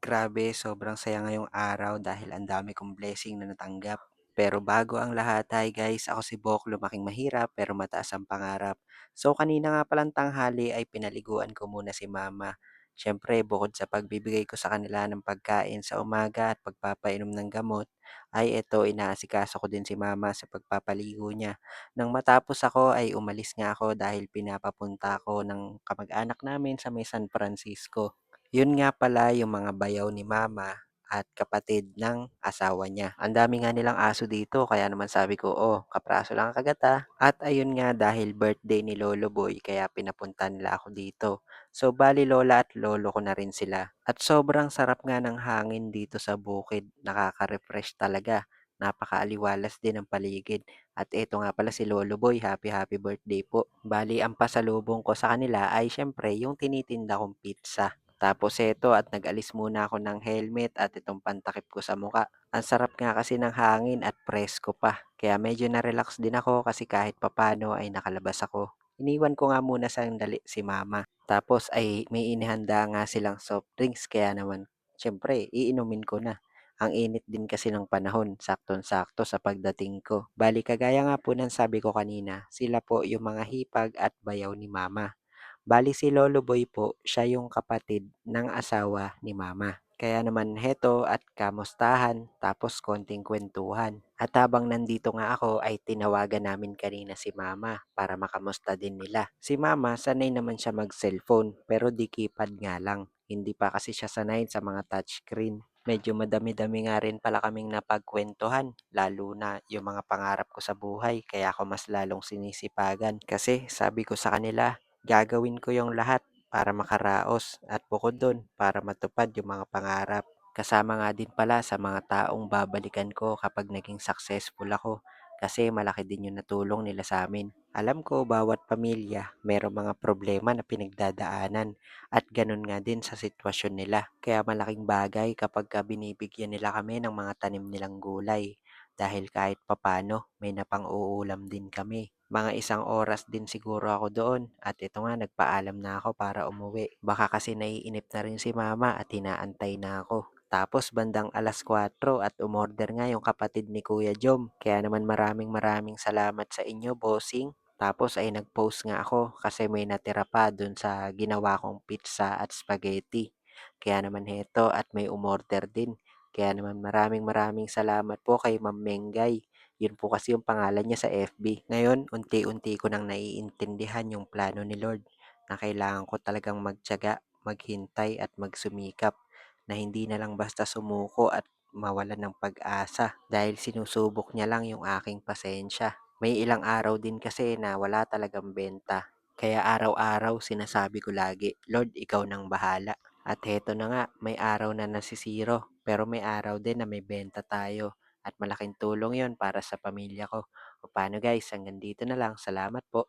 Grabe, sobrang saya ngayong araw dahil ang dami kong blessing na natanggap. Pero bago ang lahat, hi guys, ako si Bok, lumaking mahirap pero mataas ang pangarap. So kanina nga palang tanghali ay pinaliguan ko muna si mama. Siyempre, bukod sa pagbibigay ko sa kanila ng pagkain sa umaga at pagpapainom ng gamot, ay ito inaasikaso ko din si mama sa pagpapaligo niya. Nang matapos ako ay umalis nga ako dahil pinapapunta ako ng kamag-anak namin sa may San Francisco. Yun nga pala yung mga bayaw ni mama at kapatid ng asawa niya. Ang dami nga nilang aso dito kaya naman sabi ko, oh, kapraso lang ang kagat ah. At ayun nga dahil birthday ni Lolo Boy kaya pinapunta nila ako dito. So bali lola at lolo ko na rin sila. At sobrang sarap nga ng hangin dito sa bukid. Nakaka-refresh talaga. Napakaaliwalas din ang paligid. At eto nga pala si Lolo Boy, happy happy birthday po. Bali ang pasalubong ko sa kanila ay syempre yung tinitinda kong pizza. Tapos eto at nag-alis muna ako ng helmet at itong pantakip ko sa muka. Ang sarap nga kasi ng hangin at presko pa. Kaya medyo na-relax din ako kasi kahit papano ay nakalabas ako. Iniwan ko nga muna sandali si mama. Tapos ay may inihanda nga silang soft drinks kaya naman syempre iinumin ko na. Ang init din kasi ng panahon, saktong-sakto sa pagdating ko. Bali kagaya nga po ng sabi ko kanina, sila po yung mga hipag at bayaw ni mama. Bali si Lolo Boy po, siya yung kapatid ng asawa ni mama. Kaya naman heto at kamustahan tapos konting kwentuhan. At habang nandito nga ako ay tinawagan namin kanina si mama para makamusta din nila. Si mama sanay naman siya mag-cellphone pero di keypad nga lang. Hindi pa kasi siya sanay sa mga touchscreen. Medyo madami-dami nga rin pala kaming napagkwentuhan, lalo na yung mga pangarap ko sa buhay kaya ako mas lalong sinisipagan. Kasi sabi ko sa kanila, gagawin ko yung lahat para makaraos at bukod dun para matupad yung mga pangarap. Kasama nga din pala sa mga taong babalikan ko kapag naging successful ako kasi malaki din yung natulong nila sa amin. Alam ko bawat pamilya mayroong mga problema na pinagdadaanan at ganun nga din sa sitwasyon nila. Kaya malaking bagay kapag binibigyan nila kami ng mga tanim nilang gulay dahil kahit papano may napang-uulam din kami. Mga isang oras din siguro ako doon at ito nga nagpaalam na ako para umuwi. Baka kasi naiinip na rin si mama at inaantay na ako. Tapos bandang alas 4 at umorder nga yung kapatid ni Kuya Jom. Kaya naman maraming salamat sa inyo, bossing. Tapos ay nag-post nga ako kasi may natira pa dun sa ginawa kong pizza at spaghetti. Kaya naman heto at may umorder din. Kaya naman maraming salamat po kay Ma'am Mengay. Yun po kasi yung pangalan niya sa FB. Ngayon, unti-unti ko nang naiintindihan yung plano ni Lord na kailangan ko talagang magtiyaga, maghintay at magsumikap na hindi na lang basta sumuko at mawalan ng pag-asa dahil sinusubok niya lang yung aking pasensya. May ilang araw din kasi na wala talagang benta. Kaya araw-araw sinasabi ko lagi, Lord, ikaw nang bahala. At heto na nga, may araw na nasisiro, pero may araw din na may benta tayo. At malaking tulong yon para sa pamilya ko. O paano guys, hanggang dito na lang. Salamat po.